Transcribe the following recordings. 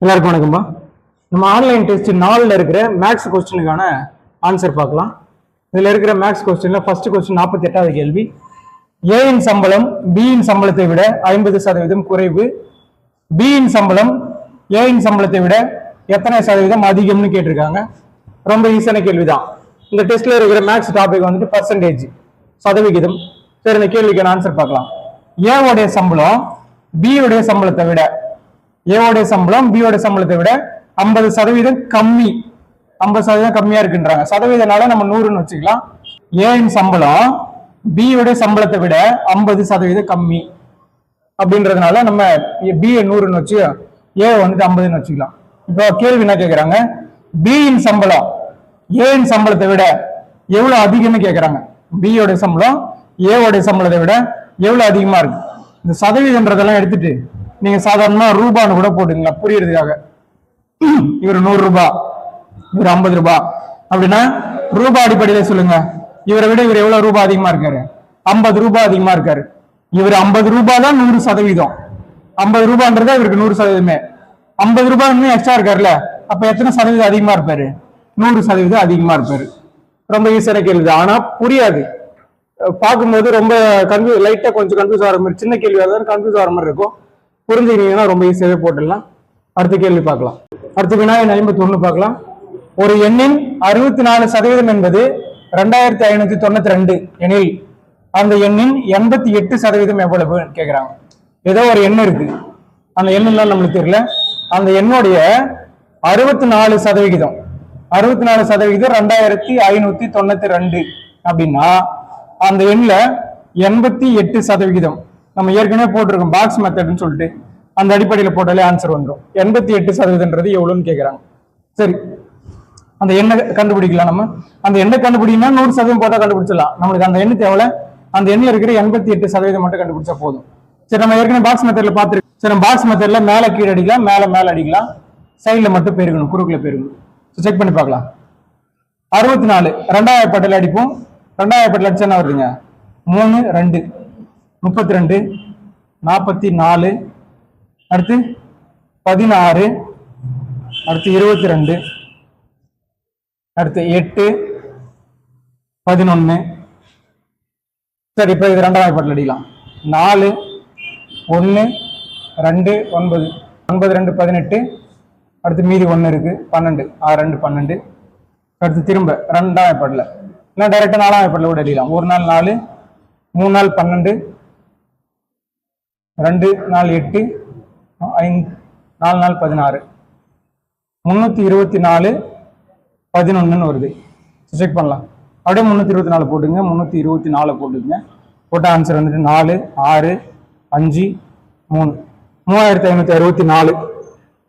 எல்லாருக்கும் வணக்கம்பா. நம்ம online test 4ல் இருக்கிற மேக்ஸ் கொஸ்டினுக்கான ஆன்சர் பார்க்கலாம். இதில் இருக்கிற மேக்ஸ் கொஸ்டின்ல ஃபர்ஸ்ட் கொஸ்டின் 48வது கேள்வி. ஏயின் சம்பளம் பியின் சம்பளத்தை விட 50% குறைவு. பியின் சம்பளம் ஏயின் சம்பளத்தை விட எத்தனை சதவீதம் அதிகம்னு கேட்டிருக்காங்க. ரொம்ப ஈஸியான கேள்விதான். இந்த டெஸ்ட்ல இருக்கிற மேக்ஸ் டாபிக் வந்துட்டு பர்சன்டேஜ், சதவிகிதம். சரி, இந்த கேள்விக்கான ஆன்சர் பார்க்கலாம். ஏவுடைய சம்பளம் பியுடைய சம்பளத்தை விட, ஏவோடைய சம்பளம் பியோட சம்பளத்தை விட 50% கம்மி, 50% கம்மியா இருக்குன்றாங்க. சதவீதனால நம்ம 100ன்னு வச்சுக்கலாம். ஏன் சம்பளம் பியோட சம்பளத்தை விட 50% கம்மி அப்படின்றதுனால நம்ம பி 100ன்னு வச்சு ஏ வந்துட்டு 50ன்னு வச்சுக்கலாம். இப்போ கேள்வி என்ன கேட்கறாங்க, பியின் சம்பளம் ஏன் சம்பளத்தை விட எவ்வளவு அதிகம்னு கேட்கறாங்க. பியோட சம்பளம் ஏவோடைய சம்பளத்தை விட எவ்வளவு அதிகமா இருக்கு. இந்த சதவீதன்றதெல்லாம் எடுத்துட்டு நீங்க சாதாரணமா ரூபான்னு கூட போட்டுங்களா புரியறதுக்காக. இவர் 100 ரூபாய், இவர் 50 ரூபாய் அப்படின்னா ரூபாய் அடிப்படையில சொல்லுங்க. இவரை விட இவர் எவ்வளவு ரூபாய் அதிகமா இருக்காரு? 50 ரூபாய் அதிகமா இருக்காரு. இவர் 50 ரூபாய் தான் 100%. 50 ரூபாய்ன்றதா இவருக்கு 100%. 50 ரூபாய் எக்ஸ்ட்ரா இருக்காருல்ல, அப்ப எத்தனை சதவீதம் அதிகமா இருப்பாரு? 100% அதிகமா இருப்பாரு. ரொம்ப ஈஸியான கேள்வி, ஆனா புரியாது. பார்க்கும்போது ரொம்ப லைட்டா கொஞ்சம் கன்ஃபியூஸ் ஆகிற மாதிரி, சின்ன கேள்வியாக தான் கன்ஃபியூஸ் ஆகிற மாதிரி இருக்கும். புரிஞ்சுக்கிட்டீங்கன்னா ரொம்ப ஈஸியாவே போட்டுடலாம். அடுத்த கேள்வி பார்க்கலாம். அடுத்த வினாயன் 51 பார்க்கலாம். ஒரு எண்ணின் 64% என்பது 2592 எனில் அந்த எண்ணின் 88% எவ்வளவு கேட்கிறாங்க. ஏதோ ஒரு எண் இருக்கு, அந்த எண்ணெல்லாம் நம்மளுக்கு தெரியல. அந்த எண்ணுடைய 64% 2592 அப்படின்னா அந்த எண்ணில் 88%. நம்ம ஏற்கனவே போட்டிருக்கோம் பாக்ஸ் மெத்தட்னு சொல்லிட்டு, அந்த அடிப்படையில் போட்டாலே ஆன்சர் வந்துடும். 88% எவ்வளவுன்னு கேட்கறாங்க. சரி, அந்த எண்ணை கண்டுபிடிக்கலாம். நம்ம அந்த எண்ணை கண்டுபிடிக்கணும்னா 100% போட்டா கண்டுபிடிச்சிடலாம். நம்மளுக்கு அந்த எண்ணு தேவை, அந்த எண்ணில் இருக்கிற 88% மட்டும் கண்டுபிடிச்சா போதும். சரி, நம்ம ஏற்கனவே பாக்ஸ் மெத்தட்ல பார்த்துருக்கோம். சரி, நம்ம பாக்ஸ் மெத்தட்ல மேல கீழே அடிக்கலாம், மேல அடிக்கலாம், சைட்ல மட்டும் பெருகணும், குறுக்குல பெருகணும். செக் பண்ணி பார்க்கலாம். 64 2வது பட்டியல் அடிப்போம். 2வது பட்டியல் அடிச்சா என்ன வருதுங்க? 3 2 32 44, அடுத்து 16, அடுத்து 22, அடுத்து 8 11. சரி, இப்ப இது 2வது பட்டியல் அடிக்கலாம். 4 1 2 9 9 2 18, அடுத்து மீதி 1 இருக்கு 12, 6 2 12. அடுத்து திரும்ப 2வது பட்டியல், இல்லை டைரக்டா 4வது பட்டியல் கூட அடிக்கலாம். 1 நாள் 4, 3 நாள் 12, 2 நாள் 8, 5 4 நாள் 16, 324 11 வருது. செக் பண்ணலாம். அப்படியே 324 போட்டுங்க, 324 போட்டுங்க. போட்ட ஆன்சர் வந்துட்டு 4 6 5 3 3564.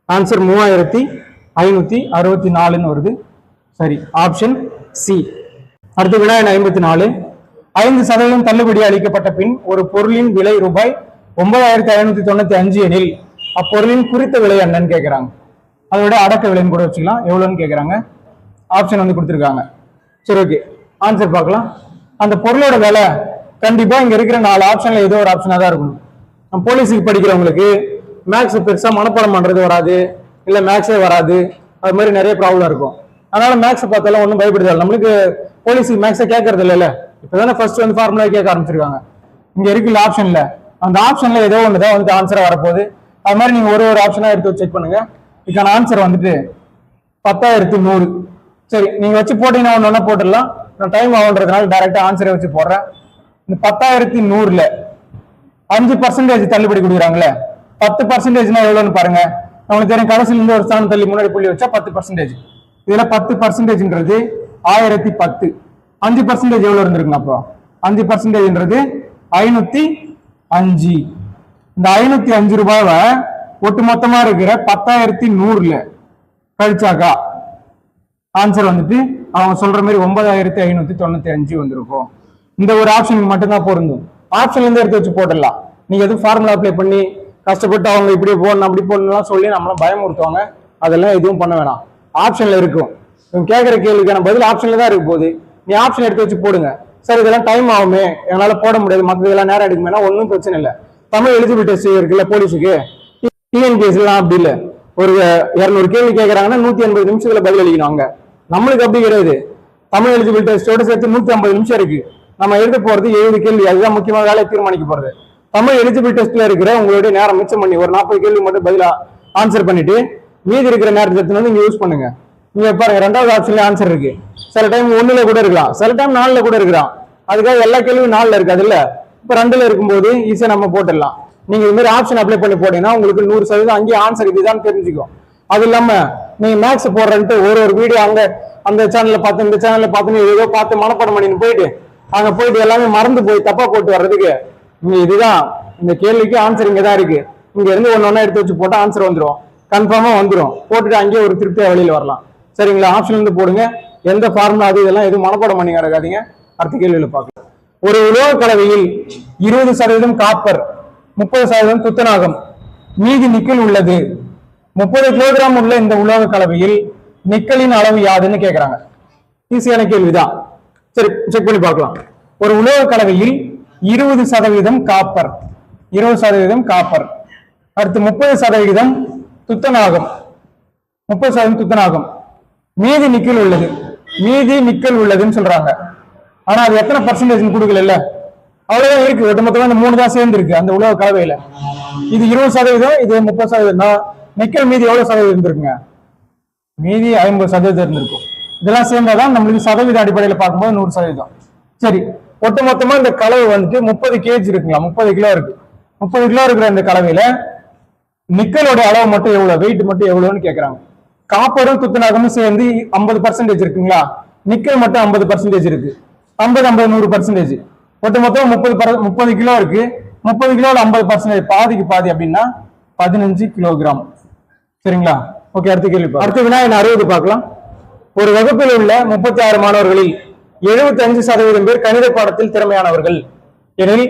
ஆன்சர் 3564 வருது. சரி, ஆப்ஷன் சி. அடுத்து வினாயன் 54. 5% தள்ளுபடி அளிக்கப்பட்ட பின் ஒரு பொருளின் விலை ரூபாய் 9595 எனில் அப்பொருளின் குறித்த விலை என்னன்னு கேட்கறாங்க. அதோட அடக்க விலைன்னு கூட வச்சுக்கலாம். எவ்வளவுன்னு கேட்கறாங்க. ஆப்ஷன் வந்து கொடுத்துருக்காங்க. சரி, ஓகே, ஆன்சர் பார்க்கலாம். அந்த பொருளோட விலை கண்டிப்பா இங்க இருக்கிற 4 ஆப்ஷன்ல ஏதோ ஒரு ஆப்ஷனா தான் இருக்கணும். நம்ம போலீஸுக்கு படிக்கிறவங்களுக்கு மேக்ஸ் பெருசா மனப்பாடம் பண்றது வராது, இல்ல மேக்ஸே வராது, அது மாதிரி நிறைய ப்ராப்ளம் இருக்கும். அதனால மேக்ஸ் பார்த்தாலும் ஒன்றும் பயப்படுதல். நம்மளுக்கு போலீஸுக்கு மேக்ஸை கேட்கறது இல்லைல்ல, இப்பதானே ஃபர்ஸ்ட் வந்து ஃபார்முலா கேட்க ஆரம்பிச்சிருக்காங்க. இங்க இருக்குல்ல ஆப்ஷன்ல, அந்த ஆப்ஷன்ல ஏதோ ஒண்ணுதான் வந்து ஆன்சரா வரப்போகுது. அது மாதிரி நீங்க ஒரு ஆப்ஷனா எடுத்து செக் பண்ணுங்க. இதுக்கான ஆன்சர் வந்துட்டு 10100. சரி, நீங்க வச்சு போட்டீங்கன்னா ஒண்ணு போட்டுடலாம். நான் டைம் ஆகுன்றதுனால டைரக்டா ஆன்சரை வச்சு போடுறேன். இந்த 10100ல 5% தள்ளுபடி கொடுக்குறாங்களே, 10%னா எவ்வளவுன்னு பாருங்க. நம்மளுக்கு தெரியும், கடைசியில இருந்து ஒரு ஸ்தானம் தள்ளி முன்னாடி புள்ளி வச்சா 10%. இதுல 10%ன்றது 1010. 5% எவ்வளவு இருந்திருக்குங்க? அப்போ 5%ன்றது 505. இந்த 505 ரூபாவை ஒட்டு மொத்தமா இருக்கிற 10100ல கழிச்சாக்கா ஆன்சர் வந்துட்டு அவங்க சொல்ற மாதிரி 9595 வந்திருக்கும். இந்த ஒரு ஆப்ஷனுக்கு மட்டும்தான் பொருந்தும். ஆப்ஷன்ல இருந்து எடுத்து வச்சு போட்டுடலாம். நீங்க எதுவும் ஃபார்முலா அப்ளை பண்ணி கஷ்டப்பட்டு அவங்க இப்படி போடணும் அப்படி போடணும்லாம் சொல்லி நம்மளாம் பயமுறுத்துவாங்க. அதெல்லாம் எதுவும் பண்ண வேணாம். ஆப்ஷன்ல இருக்கும். கேட்கிற கேள்விக்கான பதில் ஆப்ஷன்ல தான் இருக்கு போது. நீ ஆப்ஷன் எடுத்து வச்சு போடுங்க. சார், இதெல்லாம் டைம் ஆகுமே, என்னால போட முடியாது, மற்ற இதெல்லாம் நேரம் எடுக்குமேனா ஒன்றும் பிரச்சனை இல்லை. தமிழ் எலிஜிபிலிட்டி டெஸ்ட் இருக்குல்ல போலீஸுக்கு, டிஎன்பிஎஸ்லாம் அப்படி இல்லை. ஒரு 200 கேள்வி கேட்கறாங்கன்னா 180 நிமிஷத்துல பதில் அளிக்கணும். அங்க நம்மளுக்கு அப்படி கிடையாது. தமிழ் எலிஜிபிள் டெஸ்டோட சேர்த்து 150 நிமிஷம் இருக்கு. நம்ம எழுத போறது 70 கேள்வி. அதுதான் முக்கியமான வேலையை தீர்மானிக்க போறது. தமிழ் எலிஜிபிள் டெஸ்ட்ல இருக்கிற உங்களுடைய நேரம் மிச்சம் பண்ணி ஒரு 40 கேள்வி மட்டும் பதிலா ஆன்சர் பண்ணிட்டு மீதி இருக்கிற நேரத்தை வந்து நீங்க யூஸ் பண்ணுங்க. நீங்க பாருங்க, 2வது ஆப்ஷன்ல ஆன்சர் இருக்கு. சில டைம் 1ல கூட இருக்கலாம், சில டைம் 4ல கூட இருக்கலாம். அதுக்காக எல்லா கேள்வியும் 4ல இருக்காது இல்ல. இப்ப 2ல இருக்கும்போது ஈஸியா நம்ம போட்டுடலாம். நீங்க இது மாதிரி ஆப்ஷன் அப்ளை பண்ணி போட்டீங்கன்னா உங்களுக்கு 100% அங்கேயே ஆன்சர் இதுதான் தெரிஞ்சுக்கும். அது இல்லாம நீங்க மேக்ஸ் போடுறன்ட்டு ஒரு வீடியோ அங்க அந்த சேனல்ல பார்த்து இந்த சேனல்ல பார்த்து ஏதோ பார்த்து மனப்பாடம் பண்ணின்னு போயிட்டு அங்க போயிட்டு எல்லாமே மறந்து போய் தப்பா போட்டு வர்றதுக்கு இங்க இதுதான் இந்த கேள்விக்கு ஆன்சர் இங்கதான் இருக்கு. இங்க இருந்து ஒன்னொன்னா எடுத்து வச்சு போட்டா ஆன்சர் வந்துடும், கன்ஃபார்மா வந்துடும். போட்டுட்டு அங்கேயே ஒரு திருப்தியா வெளியில வரலாம். சரிங்களா? ஆப்ஷன் இருந்து போடுங்க. எந்த ஃபார்முலா அது இதெல்லாம் எதுவும் மனப்பாடம் பண்ணி கிடக்காதீங்க. அடுத்த கேள்வியில பார்க்கலாம். ஒரு உலோக கலவையில் 20% காப்பர், 30% துத்தநாகம், மீதி நிக்கல் உள்ளது. 30 கிலோகிராம் உள்ள இந்த உலோக கலவையில் நிக்கலின் அளவு யாதுன்னு கேட்கிறாங்க. ஈஸியான கேள்விதான். சரி, செக் பண்ணி பார்க்கலாம். ஒரு உலோக கலவையில் 20% காப்பர், 20% காப்பர், அடுத்து 30% துத்தநாகம், 30% துத்தநாகம், மீதி நிக்கல் உள்ளது. மீதி நிக்கல் உள்ளதுன்னு சொல்றாங்க. ஆனா அது எத்தனை பர்சன்டேஜ் கொடுக்கல இல்ல, அவ்வளவுதான் இருக்கு. ஒட்டுமொத்தமா இந்த 3 தான் சேர்ந்து இருக்கு அந்த உலோக கலவையில. இது 20%, இது 30%. நிக்கல் மீதி எவ்வளவு சதவீதம் இருந்திருக்குங்க? மீதி 50% இருந்திருக்கும். இதெல்லாம் சேர்ந்தாதான் நம்மளுக்கு சதவீத அடிப்படையில பார்க்கும்போது 100%. சரி, ஒட்டுமொத்தமா இந்த கலவை வந்துட்டு 30 kg இருக்குங்களா, 30 கிலோ இருக்கு. 30 கிலோ இருக்கிற இந்த கலவையில நிக்கலோட அளவு மட்டும் எவ்வளவு, வெயிட் மட்டும் எவ்வளவுன்னு கேட்கறாங்க. காப்பரும் துத்தநாகமும் சேர்ந்து 50% இருக்குங்களா, நிக்கல் மட்டும் 50% இருக்கு. 50 100%. ஒட்டுமொத்தம் 30 கிலோ இருக்கு. 30 கிலோல 50%, பாதிக்கு பாதி அப்படின்னா 15 கிலோகிராம். சரிங்களா? ஓகே, அடுத்த கேள்வி. அடுத்த வினாயன் 60 பார்க்கலாம். ஒரு வகுப்பில் உள்ள 36 மாணவர்களில் 75% பேர் கணித பாடத்தில் திறமையானவர்கள் எனில்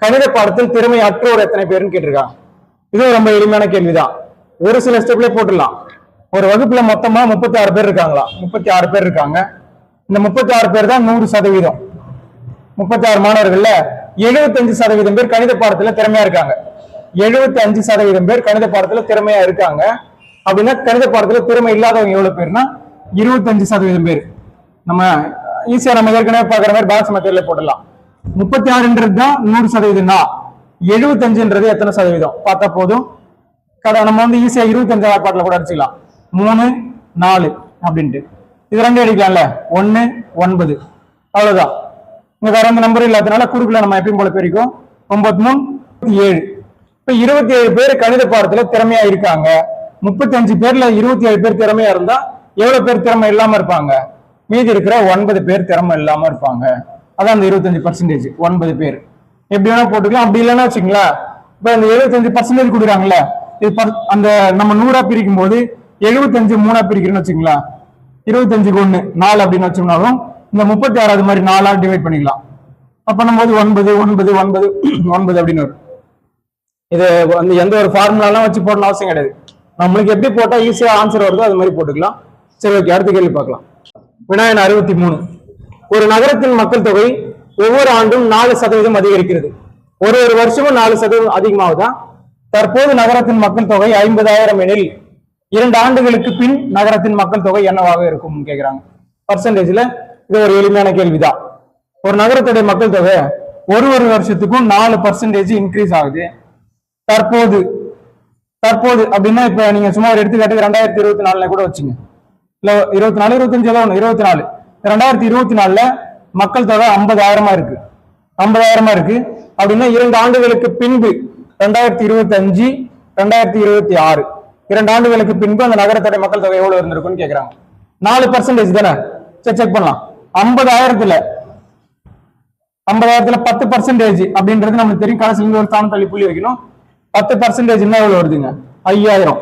கணித பாடத்தில் திறமை அற்றோர் எத்தனை பேருன்னு கேட்டிருக்காங்க. இது ரொம்ப எளிமையான கேள்விதான். ஒரு சில ஸ்டெப்ல போட்டுடலாம். ஒரு வகுப்புல மொத்தமா 36 பேர் இருக்காங்களா, 36 பேர் இருக்காங்க. இந்த 36 பேர் தான் 100%. 36 மாணவர்கள்ல 75% பேர் கணித பாடத்துல திறமையா இருக்காங்க. 75% பேர் கணித பாடத்துல திறமையா இருக்காங்க அப்படின்னா கணித பாடத்துல திறமை இல்லாதவங்க எவ்வளவு பேர்னா 25% பேர். நம்ம ஈஸியா நம்ம ஏற்கனவே பாக்குற மாதிரி பாக்ஸ் மெத்தட்ல போடலாம். 36ன்றது தான் 100%. 75ன்றது எத்தனை சதவீதம் பார்த்தா போதும். நம்ம வந்து ஈஸியா 25 பாட்டில கூட அடிச்சுக்கலாம். 3 4 அப்படின்ட்டு இது 2 அடிக்கலாம்ல. 1 9 அவ்வளவுதான். இங்க வேற எந்த நம்பரும் இல்லாதனால குறுக்குல நம்ம எப்பயும் போல பெருக்கும். 9 3 7. இப்ப 27 பேர் கணித பாடத்துல திறமையா இருக்காங்க. 35 பேர்ல 27 பேர் திறமையா இருந்தா எவ்வளவு பேர் திறமை இல்லாம இருப்பாங்க? மீதி இருக்கிற 9 பேர் திறமை இல்லாம இருப்பாங்க. அதான் அந்த 25%. 9 பேர் எப்படி வேணா போட்டுக்கலாம். அப்படி இல்லைன்னா வச்சுங்களா, இப்ப இந்த 75% கொடுக்குறாங்கல்ல, இது அந்த நம்ம 100ஆ பிரிக்கும் போது 75 3ஆ பிரிக்கிறேன்னு வச்சுங்களா, 25க்கு 1 4 அப்படின்னு வச்சோம்னாலும் இந்த 36 மாதிரி 4ஆ டிவைட் பண்ணிக்கலாம். அப்ப பண்ணும்போது 9 9 9 9 அப்படின்னு வரும். இது வந்து எந்த ஒரு ஃபார்முலாலாம் வச்சு போடணும் அவசியம் கிடையாது. நம்மளுக்கு எப்படி போட்டா ஈஸியா ஆன்சர் வருதோ அது மாதிரி போட்டுக்கலாம். சரி, ஓகே, அடுத்த கேள்வி பார்க்கலாம். வினாயன் 63. ஒரு நகரத்தின் மக்கள் தொகை ஒவ்வொரு ஆண்டும் 4% அதிகரிக்கிறது. ஒரு வருஷமும் 4% அதிகமாகுதா? தற்போது நகரத்தின் மக்கள் தொகை 50,000 எனில் 2 ஆண்டுகளுக்கு பின் நகரத்தின் மக்கள் தொகை என்னவாக இருக்கும் கேட்கிறாங்க. பர்சன்டேஜ்ல இது ஒரு எளிமையான கேள்விதான். ஒரு நகரத்துடைய மக்கள் தொகை ஒரு வருஷத்துக்கும் 4% இன்க்ரீஸ் ஆகுது. தற்போது அப்படின்னா இப்ப நீங்க சும்மா ஒரு எடுத்துக்காட்டுக்கு 2024 கூட வச்சுங்க, இல்ல 24 25 ஏதோ 24 2024 மக்கள் தொகை 50,000 இருக்கு. 50,000 இருக்கு அப்படின்னா 2 ஆண்டுகளுக்கு பின்பு 2025 2026 2 ஆண்டுகளுக்கு பின்பு அந்த நகரத்துடைய மக்கள் தொகை எவ்வளவு இருந்திருக்கும்னு கேக்குறாங்க. 4% தானே. சரி, செக் பண்ணலாம். 50,000ல 10% அப்படின்றது நமக்கு தெரியும். கடைசில இருந்து ஒரு தானம் தள்ளி புள்ளி வைக்கணும். 10% எவ்வளவு வருதுங்க? 5000.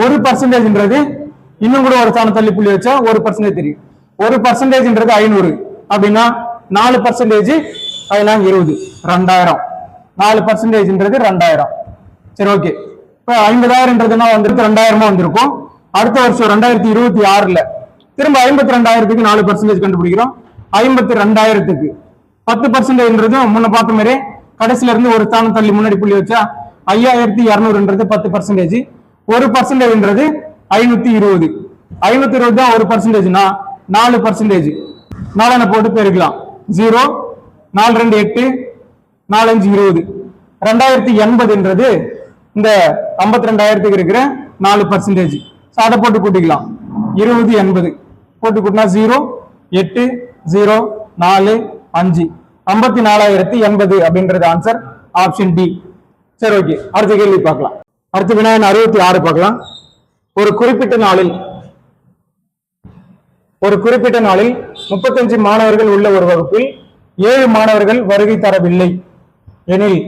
1%ன்றது இன்னும் கூட ஒரு தானம் தள்ளி புள்ளி வச்சா 1% தெரியும். 1%ன்றது 500 அப்படின்னா 4% அதெல்லாம் 20 2000. 4%ன்றது 2000. சரி, ஓகே. இப்ப 50,000ன்றதுனா வந்துருக்கு 2000 வந்திருக்கும். அடுத்த வருஷம் 2026ல திரும்ப 52,000க்கு 4% கண்டுபிடிக்கிறோம். 52,000க்கு 10%ன்றது முன்ன பார்த்த மாதிரி கடைசில இருந்து ஒரு தானம் தள்ளி முன்னாடி புள்ளி வச்சா 5200ன்றது 10%. ஒரு பர்சன்டேஜ்ன்றது 520. 520 தான் ஒரு பர்சன்டேஜ்னா 4%. 4 போட்டு பெருக்கலாம். 0 4 2 8 4 5 20. 2080ன்றது இந்த 52,000 இருக்கிற 4%. அதை போட்டு கூட்டிக்கலாம். 20 80 போட்டு கூட்டினா 0 8 0 4 5 54,080 அப்படின்றது ஆன்சர் ஆப்ஷன் டி. சரி, ஓகே, அடுத்த கேள்வி பார்க்கலாம். அடுத்த வினாயன் 66 பார்க்கலாம். ஒரு குறிப்பிட்ட நாளில் 35 மாணவர்கள் உள்ள ஒரு வகுப்பில் 7 மாணவர்கள் வருகை தரவில்லை எனில்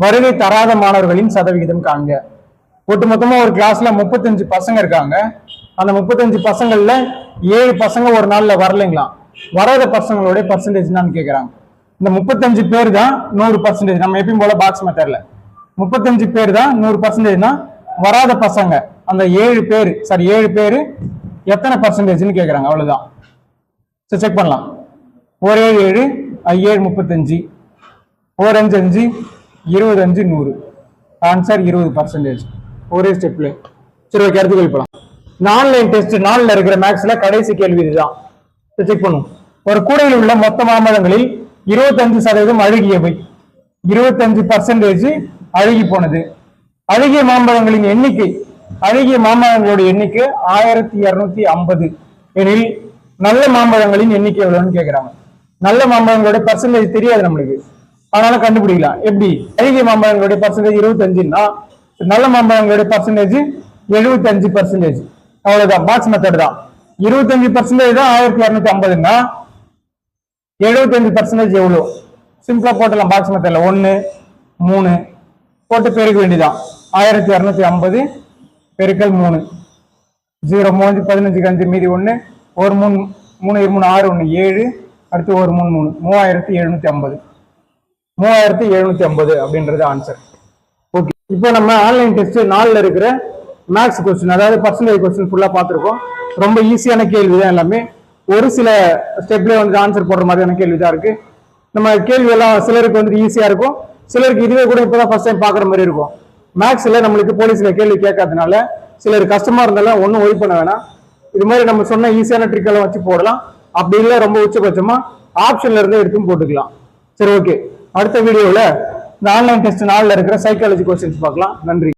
வருகை தராத மாணவர்களின் சதவிகிதம் காண்க. ஒட்டுமொத்தமா ஒரு கிளாஸ்ல 35 பசங்க இருக்காங்க. அந்த 35 பசங்கள்ல 7 பசங்க ஒரு நாள்ல வரலைங்களா, வராத பசங்களோட பர்சன்டேஜ் தான் கேட்கிறாங்க. இந்த 35 பேர் தான் 100%. நம்ம எப்பயும் போல பாக்ஸ் மெத்தட்ல 35 பேர் தான் 100%. வராத பசங்க அந்த 7 பேர் எத்தனை பர்சன்டேஜ்னு கேட்கறாங்க, அவ்வளவுதான். செக் பண்ணலாம். 1 7 7 5 7 35 4 5 5 25 100. ஆன்சர் 20% ஒரே ஸ்டெப்ல. சரி, ஓகே, அடுத்த கேள்வி போலாம். இந்த ஆன்லைன் டெஸ்ட் 4ல இருக்கிற மேக்ஸ்ல கடைசி கேள்வி இதுதான். செக் பண்ணும். ஒரு கூடையில் உள்ள மொத்த மாம்பழங்களில் 25% அழுகியவை, 25% அழுகி போனது. அழுகிய மாம்பழங்களின் எண்ணிக்கை, அழுகிய மாம்பழங்களோட எண்ணிக்கை 1250 எனில் நல்ல மாம்பழங்களின் எண்ணிக்கை எவ்வளவுன்னு கேட்கிறாங்க. நல்ல மாம்பழங்களோட பர்சன்டேஜ் தெரியாது நம்மளுக்கு, அதனால கண்டுபிடிக்கலாம். எப்படி? அழுகிய மாம்பழங்களுடைய பர்சன்டேஜ் 25ன்னா நல்ல மாம்பழங்களுடைய பர்சன்டேஜ் 75%. அவ்வளவுதான், பாக்ஸ் மெத்தட் தான். 25% தான் 1250ன்னா 75% எவ்வளவு? சிம்பிளா போட்டலாம் பாக்ஸ் மெத்தட்ல. 1 3 போட்டு பெருக்க வேண்டியதான். 1250 பெருக்கல் 3 0 3 15 5 மீதி 1 ஒரு 3 3 3 6 1 7 அடுத்து ஒரு 3 3 3750 3750 அப்படின்றது ஆன்சர். ஓகே, இப்போ நம்ம ஆன்லைன் டெஸ்ட் 4ல இருக்கிற மேக்ஸ் கொஸ்டின், அதாவது பர்சன்டேஜ் கொஸ்டின் ஃபுல்லா பார்த்துருக்கோம். ரொம்ப ஈஸியான கேள்வி தான் எல்லாமே. ஒரு சில ஸ்டெப்ல வந்து ஆன்சர் போடுற மாதிரியான கேள்வி தான் இருக்கு. நம்ம கேள்வி எல்லாம் சிலருக்கு வந்து ஈஸியா இருக்கும், சிலருக்கு இதுவே கூட இப்பதான் ஃபர்ஸ்ட் டைம் பாக்குற மாதிரி இருக்கும். மேக்ஸ்ல நம்மளுக்கு போலீஸ்ல கேள்வி கேட்காதனால சிலர் கஷ்டமா இருந்தாலும் ஒன்றும் ஒரி பண்ண வேணாம். இது மாதிரி நம்ம சொன்ன ஈஸியான ட்ரிக் எல்லாம் வச்சு போடலாம். அப்படி இல்லை ரொம்ப உச்சபட்சமா ஆப்ஷன்ல இருந்து எடுத்தும் போட்டுக்கலாம். சரி, ஓகே, அடுத்த வீடியோல இந்த ஆன்லைன் டெஸ்ட் 4ல இருக்கிற சைக்காலஜி கொஸ்டின்ஸ் பார்க்கலாம். நன்றி.